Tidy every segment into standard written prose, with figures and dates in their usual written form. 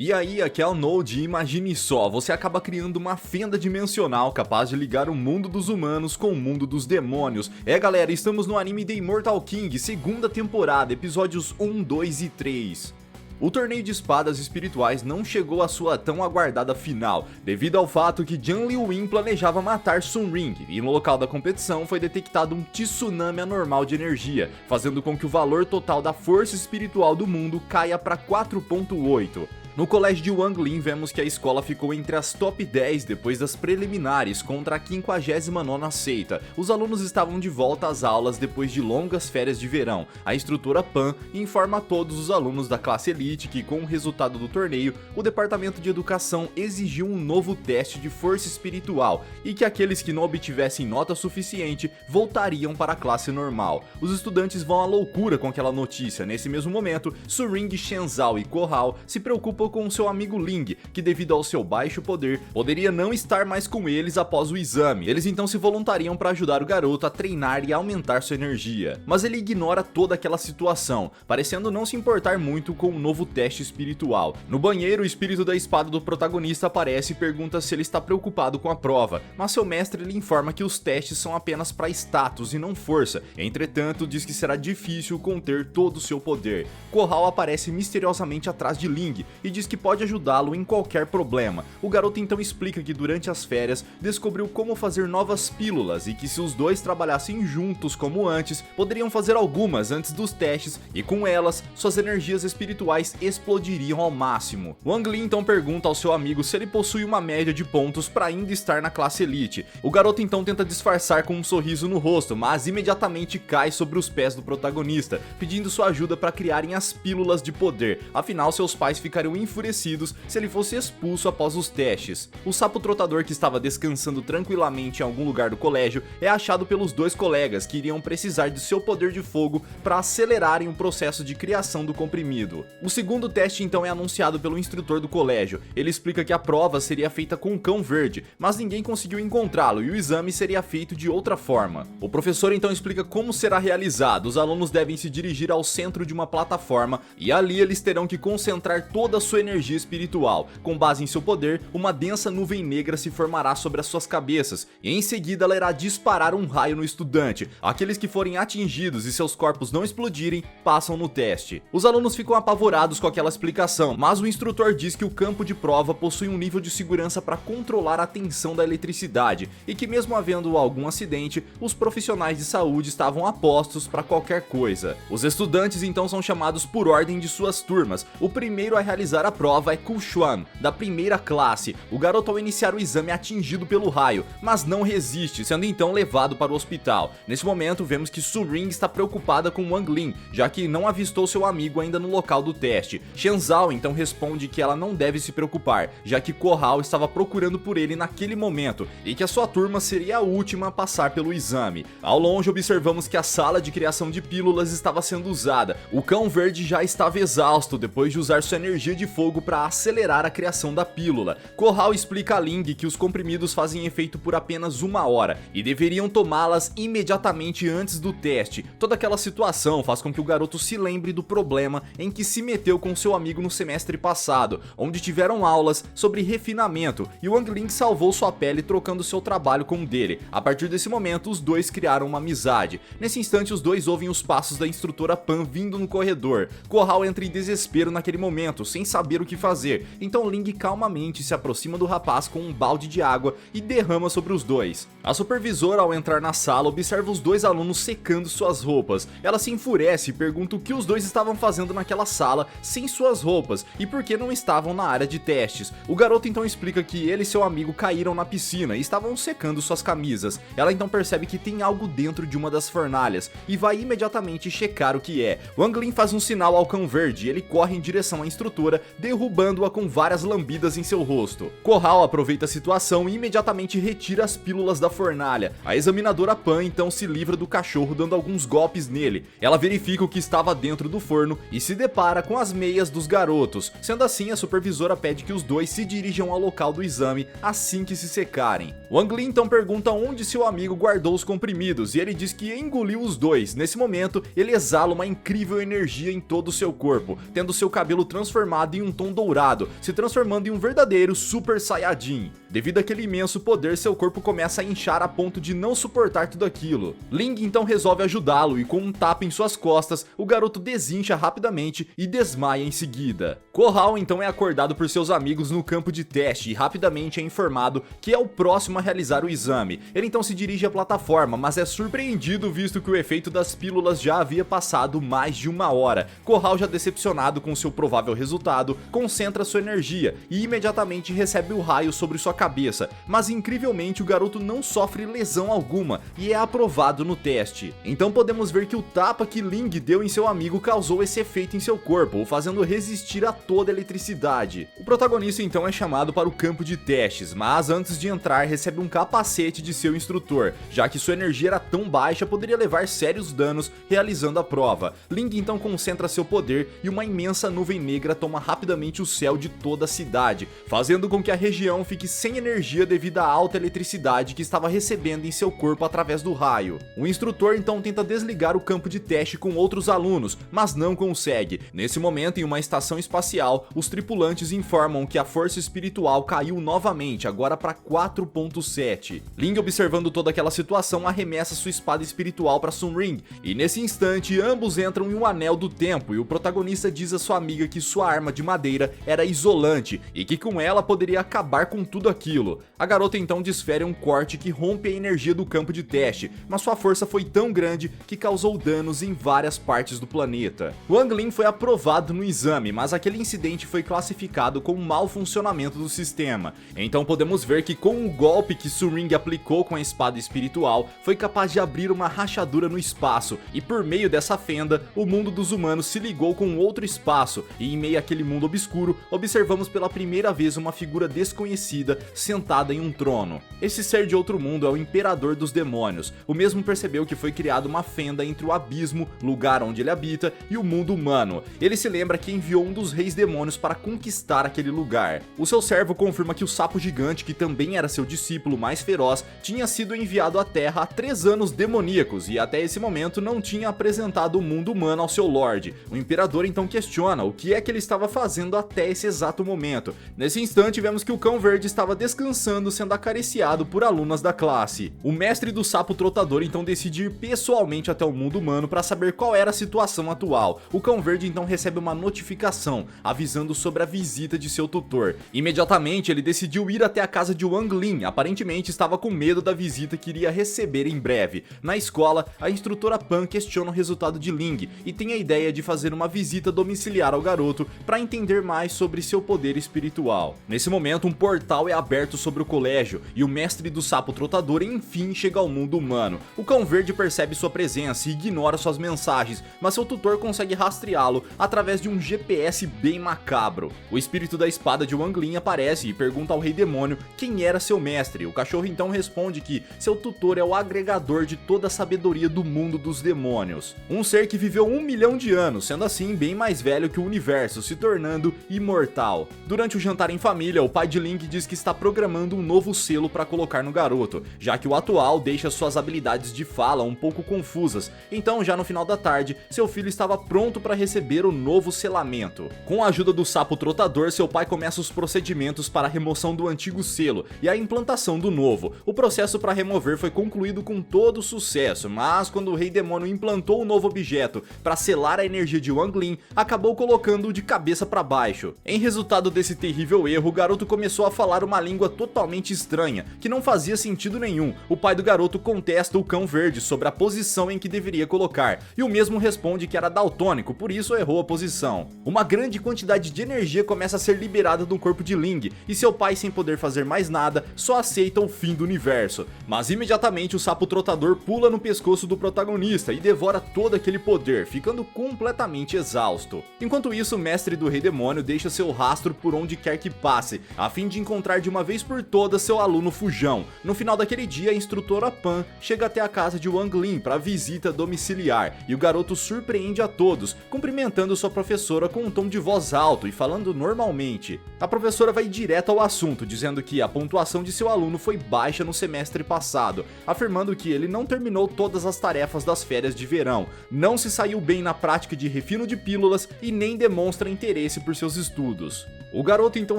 E aí, aqui é o Node e imagine só, você acaba criando uma fenda dimensional capaz de ligar o mundo dos humanos com o mundo dos demônios. Galera, estamos no anime The Immortal King, segunda temporada, episódios 1, 2 e 3. O torneio de espadas espirituais não chegou à sua tão aguardada final, devido ao fato que Jiang Liuyin planejava matar Sun Ring, e no local da competição foi detectado um tsunami anormal de energia, fazendo com que o valor total da força espiritual do mundo caia para 4.8. No colégio de Wang Lin, vemos que a escola ficou entre as top 10 depois das preliminares contra a 59ª seita. Os alunos estavam de volta às aulas depois de longas férias de verão. A instrutora Pan informa a todos os alunos da classe Elite que, com o resultado do torneio, o departamento de educação exigiu um novo teste de força espiritual e que aqueles que não obtivessem nota suficiente voltariam para a classe normal. Os estudantes vão à loucura com aquela notícia. Nesse mesmo momento, Suring, Shenzhao e Kohao se preocupam com seu amigo Ling, que devido ao seu baixo poder, poderia não estar mais com eles após o exame. Eles então se voluntariam para ajudar o garoto a treinar e aumentar sua energia. Mas ele ignora toda aquela situação, parecendo não se importar muito com o novo teste espiritual. No banheiro, o espírito da espada do protagonista aparece e pergunta se ele está preocupado com a prova, mas seu mestre lhe informa que os testes são apenas para status e não força. Entretanto, diz que será difícil conter todo o seu poder. Kohao aparece misteriosamente atrás de Ling e diz que pode ajudá-lo em qualquer problema. O garoto então explica que durante as férias descobriu como fazer novas pílulas e que se os dois trabalhassem juntos como antes, poderiam fazer algumas antes dos testes e com elas, suas energias espirituais explodiriam ao máximo. Wang Lin então pergunta ao seu amigo se ele possui uma média de pontos para ainda estar na classe Elite. O garoto então tenta disfarçar com um sorriso no rosto, mas imediatamente cai sobre os pés do protagonista, pedindo sua ajuda para criarem as pílulas de poder, afinal seus pais ficariam enfurecidos se ele fosse expulso após os testes. O sapo trotador, que estava descansando tranquilamente em algum lugar do colégio, é achado pelos dois colegas que iriam precisar de seu poder de fogo para acelerarem o processo de criação do comprimido. O segundo teste então é anunciado pelo instrutor do colégio. Ele explica que a prova seria feita com um cão verde, mas ninguém conseguiu encontrá-lo e o exame seria feito de outra forma. O professor então explica como será realizado. Os alunos devem se dirigir ao centro de uma plataforma e ali eles terão que concentrar toda a sua energia espiritual. Com base em seu poder, uma densa nuvem negra se formará sobre as suas cabeças e em seguida ela irá disparar um raio no estudante. Aqueles que forem atingidos e seus corpos não explodirem, passam no teste. Os alunos ficam apavorados com aquela explicação, mas o instrutor diz que o campo de prova possui um nível de segurança para controlar a tensão da eletricidade e que mesmo havendo algum acidente, os profissionais de saúde estavam a postos para qualquer coisa. Os estudantes então são chamados por ordem de suas turmas. O primeiro a realizar a prova é Ku Xuan, da primeira classe. O garoto, ao iniciar o exame, é atingido pelo raio, mas não resiste, sendo então levado para o hospital. Nesse momento, vemos que Su Ring está preocupada com Wang Lin, já que não avistou seu amigo ainda no local do teste. Shenzhao então responde que ela não deve se preocupar, já que Kohao estava procurando por ele naquele momento e que a sua turma seria a última a passar pelo exame. Ao longe, observamos que a sala de criação de pílulas estava sendo usada. O cão verde já estava exausto depois de usar sua energia de fogo para acelerar a criação da pílula. Kohao explica a Ling que os comprimidos fazem efeito por apenas 1 hora e deveriam tomá-las imediatamente antes do teste. Toda aquela situação faz com que o garoto se lembre do problema em que se meteu com seu amigo no semestre passado, onde tiveram aulas sobre refinamento e Wang Ling salvou sua pele trocando seu trabalho com o dele. A partir desse momento, os dois criaram uma amizade. Nesse instante, os dois ouvem os passos da instrutora Pan vindo no corredor. Kohao entra em desespero naquele momento, sem saber o que fazer, então Ling calmamente se aproxima do rapaz com um balde de água e derrama sobre os dois. A supervisora, ao entrar na sala, observa os dois alunos secando suas roupas. Ela se enfurece e pergunta o que os dois estavam fazendo naquela sala sem suas roupas e por que não estavam na área de testes. O garoto então explica que ele e seu amigo caíram na piscina e estavam secando suas camisas. Ela então percebe que tem algo dentro de uma das fornalhas e vai imediatamente checar o que é. Wang Lin faz um sinal ao cão verde e ele corre em direção à instrutora, derrubando-a com várias lambidas em seu rosto. Kohao aproveita a situação e imediatamente retira as pílulas da fornalha. A examinadora Pan então se livra do cachorro dando alguns golpes nele. Ela verifica o que estava dentro do forno e se depara com as meias dos garotos. Sendo assim, a supervisora pede que os dois se dirijam ao local do exame assim que se secarem. Wang Lin então pergunta onde seu amigo guardou os comprimidos e ele diz que engoliu os dois. Nesse momento, ele exala uma incrível energia em todo o seu corpo, tendo seu cabelo transformado em um tom dourado, se transformando em um verdadeiro Super Saiyajin. Devido àquele imenso poder, seu corpo começa a inchar a ponto de não suportar tudo aquilo. Ling então resolve ajudá-lo e com um tapa em suas costas, o garoto desincha rapidamente e desmaia em seguida. Kohal então é acordado por seus amigos no campo de teste e rapidamente é informado que é o próximo a realizar o exame. Ele então se dirige à plataforma, mas é surpreendido visto que o efeito das pílulas já havia passado mais de uma hora. Kohal, já decepcionado com seu provável resultado, concentra sua energia e imediatamente recebe o raio sobre sua cabeça, mas incrivelmente o garoto não sofre lesão alguma e é aprovado no teste. Então podemos ver que o tapa que Ling deu em seu amigo causou esse efeito em seu corpo, o fazendo resistir a toda a eletricidade. O protagonista então é chamado para o campo de testes, mas antes de entrar recebe um capacete de seu instrutor, já que sua energia era tão baixa poderia levar sérios danos realizando a prova. Ling então concentra seu poder e uma imensa nuvem negra toma rapidamente o céu de toda a cidade, fazendo com que a região fique sem energia devido à alta eletricidade que estava recebendo em seu corpo através do raio. O instrutor então tenta desligar o campo de teste com outros alunos, mas não consegue. Nesse momento, em uma estação espacial, os tripulantes informam que a força espiritual caiu novamente, agora para 4.7. Ling, observando toda aquela situação, arremessa sua espada espiritual para Sun Ring, e nesse instante ambos entram em um anel do tempo e o protagonista diz a sua amiga que sua arma de madeira era isolante e que com ela poderia acabar com tudo aquilo. A garota então desfere um corte que rompe a energia do campo de teste, mas sua força foi tão grande que causou danos em várias partes do planeta. Wang Lin foi aprovado no exame, mas aquele incidente foi classificado como mau funcionamento do sistema. Então podemos ver que com o golpe que Sun Ring aplicou com a espada espiritual, foi capaz de abrir uma rachadura no espaço, e por meio dessa fenda, o mundo dos humanos se ligou com outro espaço, e em meio àquele mundo obscuro, observamos pela primeira vez uma figura desconhecida sentada em um trono. Esse ser de outro mundo é o Imperador dos Demônios. O mesmo percebeu que foi criada uma fenda entre o abismo, lugar onde ele habita, e o mundo humano. Ele se lembra que enviou um dos reis demônios para conquistar aquele lugar. O seu servo confirma que o sapo gigante, que também era seu discípulo mais feroz, tinha sido enviado à Terra há 3 anos demoníacos e até esse momento não tinha apresentado o mundo humano ao seu Lorde. O Imperador então questiona o que é que ele estava fazendo até esse exato momento. Nesse instante vemos que o Cão Verde estava descansando, sendo acariciado por alunas da classe. O mestre do sapo trotador então decide ir pessoalmente até o mundo humano para saber qual era a situação atual. O Cão Verde então recebe uma notificação avisando sobre a visita de seu tutor. Imediatamente ele decidiu ir até a casa de Wang Lin, aparentemente estava com medo da visita que iria receber em breve. Na escola, a instrutora Pan questiona o resultado de Ling e tem a ideia de fazer uma visita domiciliar ao garoto para entender mais sobre seu poder espiritual. Nesse momento, um portal é aberto sobre o colégio e o mestre do sapo trotador enfim chega ao mundo humano. O Cão Verde percebe sua presença e ignora suas mensagens, mas seu tutor consegue rastreá-lo através de um GPS bem macabro. O espírito da espada de Wang Lin aparece e pergunta ao Rei Demônio quem era seu mestre. O cachorro então responde que seu tutor é o agregador de toda a sabedoria do mundo dos demônios. Um ser que viveu 1 milhão de anos, sendo assim bem mais velho que o universo, se tornando imortal. Durante o jantar em família, o pai de Ling diz que está programando um novo selo para colocar no garoto, já que o atual deixa suas habilidades de fala um pouco confusas. Então, já no final da tarde, seu filho estava pronto para receber o novo selamento. Com a ajuda do sapo trotador, seu pai começa os procedimentos para a remoção do antigo selo e a implantação do novo. O processo para remover foi concluído com todo sucesso, mas quando o Rei Demônio implantou o novo objeto para selar a energia de Wang Lin, acabou colocando-o de cabeça para baixo. Em resultado desse terrível erro, o garoto começou a falar uma língua totalmente estranha, que não fazia sentido nenhum. O pai do garoto contesta o Cão Verde sobre a posição em que deveria colocar, e o mesmo responde que era daltônico, por isso errou a posição. Uma grande quantidade de energia começa a ser liberada do corpo de Ling, e seu pai, sem poder fazer mais nada, só aceita o fim do universo. Mas imediatamente o sapo trotador pula no pescoço do protagonista e devora todo aquele poder, ficando completamente exausto. Enquanto isso, o mestre do Rei Demônio deixa seu rastro por onde quer que passe, a fim de encontrar de uma vez por todas seu aluno Fujão. No final daquele dia, a instrutora Pan chega até a casa de Wang Lin para visita domiciliar, e o garoto surpreende a todos, cumprimentando sua professora com um tom de voz alto e falando normalmente. A professora vai direto ao assunto, dizendo que a pontuação de seu aluno foi baixa no semestre passado, afirmando que ele não terminou todas as tarefas das férias de verão, não se saiu bem na prática de refino de pílulas e nem demonstra interesse interesse por seus estudos. O garoto então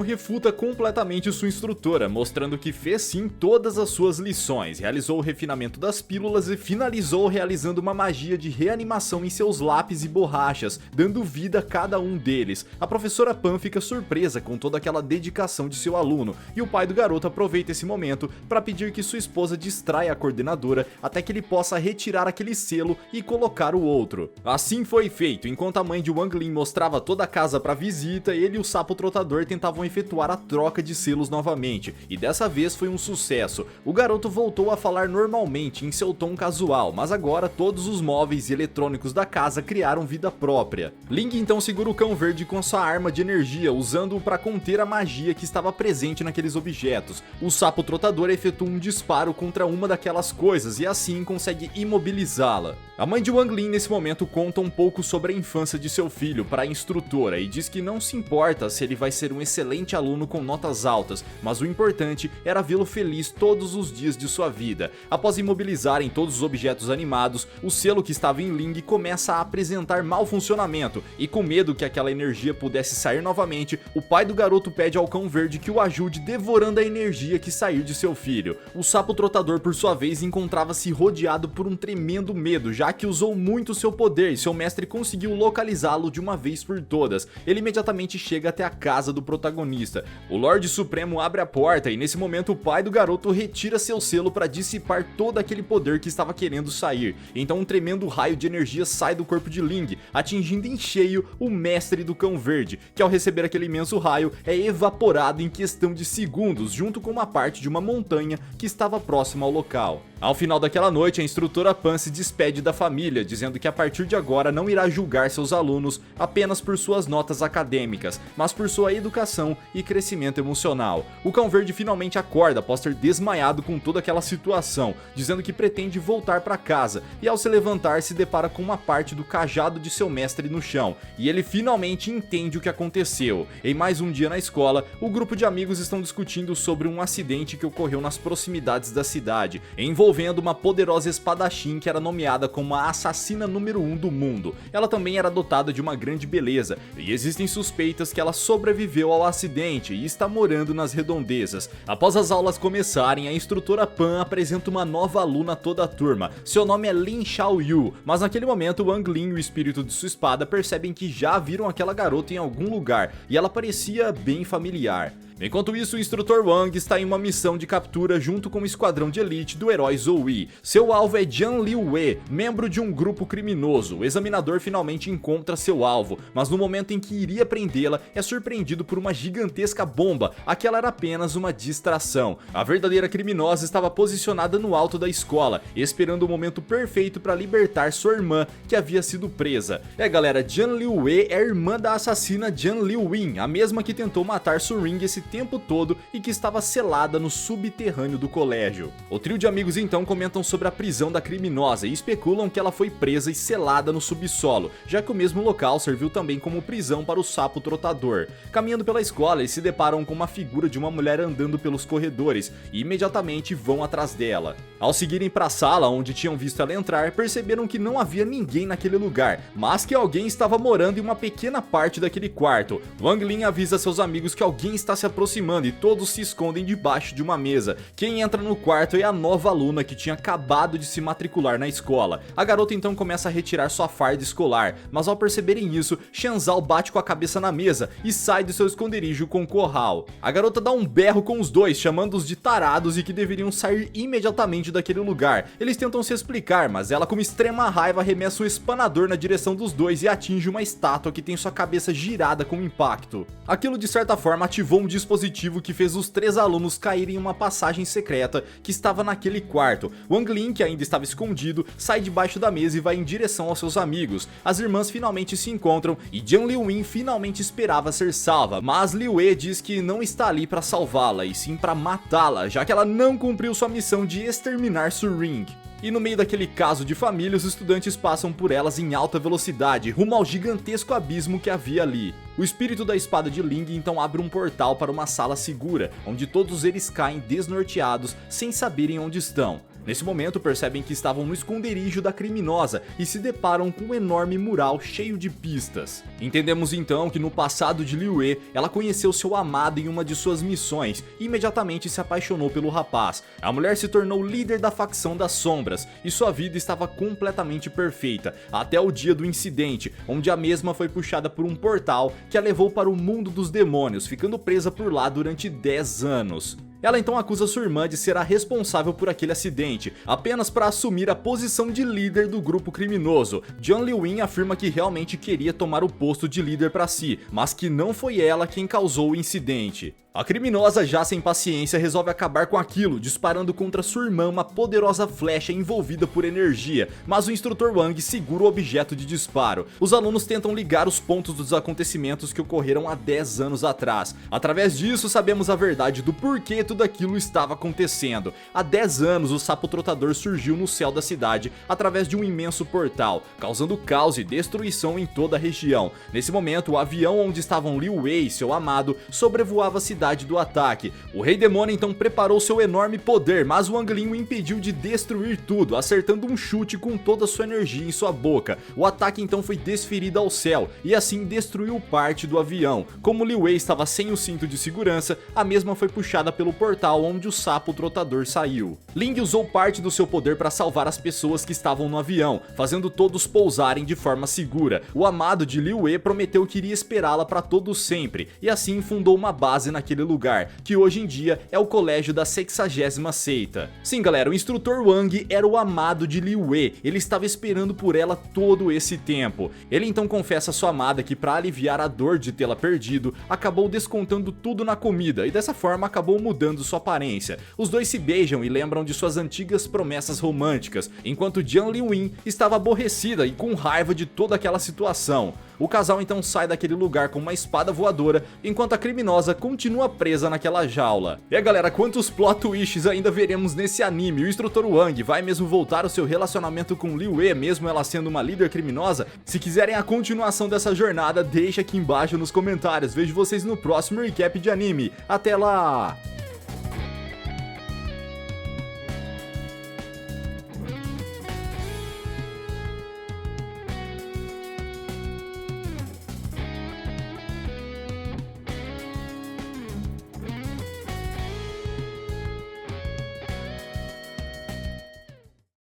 refuta completamente sua instrutora, mostrando que fez sim todas as suas lições, realizou o refinamento das pílulas e finalizou realizando uma magia de reanimação em seus lápis e borrachas, dando vida a cada um deles. A professora Pan fica surpresa com toda aquela dedicação de seu aluno, e o pai do garoto aproveita esse momento para pedir que sua esposa distraia a coordenadora até que ele possa retirar aquele selo e colocar o outro. Assim foi feito, enquanto a mãe de Wang Lin mostrava toda a casa para visita, ele e o sapo trotador tentavam efetuar a troca de selos novamente, e dessa vez foi um sucesso. O garoto voltou a falar normalmente em seu tom casual, mas agora todos os móveis e eletrônicos da casa criaram vida própria. Ling então segura o cão verde com sua arma de energia, usando-o para conter a magia que estava presente naqueles objetos. O sapo trotador efetua um disparo contra uma daquelas coisas e assim consegue imobilizá-la. A mãe de Wang Lin nesse momento conta um pouco sobre a infância de seu filho para a instrutora e diz que não se importa se ele vai ser um excelente aluno com notas altas, mas o importante era vê-lo feliz todos os dias de sua vida. Após imobilizarem todos os objetos animados, o selo que estava em Ling começa a apresentar mau funcionamento, e com medo que aquela energia pudesse sair novamente, o pai do garoto pede ao cão verde que o ajude devorando a energia que sair de seu filho. O sapo trotador, por sua vez, encontrava-se rodeado por um tremendo medo, já que usou muito seu poder e seu mestre conseguiu localizá-lo de uma vez por todas. Ele imediatamente chega até a casa do protagonista. O Lorde Supremo abre a porta e nesse momento o pai do garoto retira seu selo para dissipar todo aquele poder que estava querendo sair. Então um tremendo raio de energia sai do corpo de Ling, atingindo em cheio o mestre do cão verde, que ao receber aquele imenso raio é evaporado em questão de segundos, junto com uma parte de uma montanha que estava próxima ao local. Ao final daquela noite, a instrutora Pan se despede da família, dizendo que a partir de agora não irá julgar seus alunos apenas por suas notas acadêmicas, mas por sua educação e crescimento emocional. O cão verde finalmente acorda após ter desmaiado com toda aquela situação, dizendo que pretende voltar para casa, e ao se levantar se depara com uma parte do cajado de seu mestre no chão, e ele finalmente entende o que aconteceu. Em mais um dia na escola, o grupo de amigos estão discutindo sobre um acidente que ocorreu nas proximidades da cidade, envolvendo uma poderosa espadachim que era nomeada como a assassina número 1 do mundo. Ela também era dotada de uma grande beleza, e existem suspeitas que ela sobreviveu ao acidente e está morando nas redondezas. Após as aulas começarem, a instrutora Pan apresenta uma nova aluna a toda a turma. Seu nome é Lin Xiaoyu, mas naquele momento Wang Lin e o espírito de sua espada percebem que já viram aquela garota em algum lugar, e ela parecia bem familiar. Enquanto isso, o instrutor Wang está em uma missão de captura junto com o esquadrão de elite do herói Zoe. Seu alvo é Jian Liwei, membro de um grupo criminoso. O examinador finalmente encontra seu alvo, mas no momento em que iria prendê-la, é surpreendido por uma gigantesca bomba. Aquela era apenas uma distração. A verdadeira criminosa estava posicionada no alto da escola, esperando o momento perfeito para libertar sua irmã, que havia sido presa. Galera, Jian Liwei é irmã da assassina Jian Liwin, a mesma que tentou matar Su Ring esse tempo todo e que estava selada no subterrâneo do colégio. O trio de amigos então comentam sobre a prisão da criminosa e especulam que ela foi presa e selada no subsolo, já que o mesmo local serviu também como prisão para o sapo trotador. Caminhando pela escola, eles se deparam com uma figura de uma mulher andando pelos corredores e imediatamente vão atrás dela. Ao seguirem para a sala onde tinham visto ela entrar, perceberam que não havia ninguém naquele lugar, mas que alguém estava morando em uma pequena parte daquele quarto. Wang Lin avisa seus amigos que alguém está se aproximando e todos se escondem debaixo de uma mesa. Quem entra no quarto é a nova aluna que tinha acabado de se matricular na escola. A garota então começa a retirar sua farda escolar, mas ao perceberem isso, Shenzhao bate com a cabeça na mesa e sai do seu esconderijo com Corral. A garota dá um berro com os dois, chamando-os de tarados e que deveriam sair imediatamente daquele lugar. Eles tentam se explicar, mas ela, com extrema raiva, arremessa o espanador na direção dos dois e atinge uma estátua que tem sua cabeça girada com impacto. Aquilo de certa forma ativou um dispositivo que fez os 3 alunos caírem em uma passagem secreta que estava naquele quarto. Wang Lin, que ainda estava escondido, sai debaixo da mesa e vai em direção aos seus amigos. As irmãs finalmente se encontram e Jian Liwin finalmente esperava ser salva, mas Liwei diz que não está ali para salvá-la e sim para matá-la, já que ela não cumpriu sua missão de exterminar Su Ring. E no meio daquele caso de família, os estudantes passam por elas em alta velocidade, rumo ao gigantesco abismo que havia ali. O espírito da espada de Ling então abre um portal para uma sala segura, onde todos eles caem desnorteados, sem saberem onde estão. Nesse momento percebem que estavam no esconderijo da criminosa e se deparam com um enorme mural cheio de pistas. Entendemos então que no passado de Liu E, ela conheceu seu amado em uma de suas missões e imediatamente se apaixonou pelo rapaz. A mulher se tornou líder da facção das sombras e sua vida estava completamente perfeita, até o dia do incidente, onde a mesma foi puxada por um portal que a levou para o mundo dos demônios, ficando presa por lá durante 10 anos. Ela então acusa sua irmã de ser a responsável por aquele acidente, apenas para assumir a posição de líder do grupo criminoso. Jiang Liuyin afirma que realmente queria tomar o posto de líder para si, mas que não foi ela quem causou o incidente. A criminosa, já sem paciência, resolve acabar com aquilo, disparando contra sua irmã uma poderosa flecha envolvida por energia, mas o instrutor Wang segura o objeto de disparo. Os alunos tentam ligar os pontos dos acontecimentos que ocorreram há 10 anos atrás. Através disso, sabemos a verdade do porquê tudo aquilo estava acontecendo. Há 10 anos, o sapo trotador surgiu no céu da cidade através de um imenso portal, causando caos e destruição em toda a região. Nesse momento, o avião onde estavam Liu E e seu amado sobrevoava a cidade do ataque. O Rei Demônio então preparou seu enorme poder, mas Wang Ling o impediu de destruir tudo, acertando um chute com toda sua energia em sua boca. O ataque então foi desferido ao céu e assim destruiu parte do avião. Como Liu E estava sem o cinto de segurança, a mesma foi puxada pelo portal onde o sapo trotador saiu. Ling usou parte do seu poder para salvar as pessoas que estavam no avião, fazendo todos pousarem de forma segura. O amado de Liu E prometeu que iria esperá-la para todo sempre, e assim fundou uma base naquele lugar, que hoje em dia é o colégio da 60ª seita. Sim galera, o instrutor Wang era o amado de Liu E, ele estava esperando por ela todo esse tempo. Ele então confessa a sua amada que para aliviar a dor de tê-la perdido, acabou descontando tudo na comida e dessa forma acabou mudando sua aparência. Os dois se beijam e lembram de suas antigas promessas românticas, enquanto Jiang Liuyin estava aborrecida e com raiva de toda aquela situação. O casal então sai daquele lugar com uma espada voadora, enquanto a criminosa continua presa naquela jaula. E galera, quantos plot twists ainda veremos nesse anime? O instrutor Wang vai mesmo voltar o seu relacionamento com Liu E, mesmo ela sendo uma líder criminosa? Se quiserem a continuação dessa jornada, deixa aqui embaixo nos comentários. Vejo vocês no próximo recap de anime. Até lá!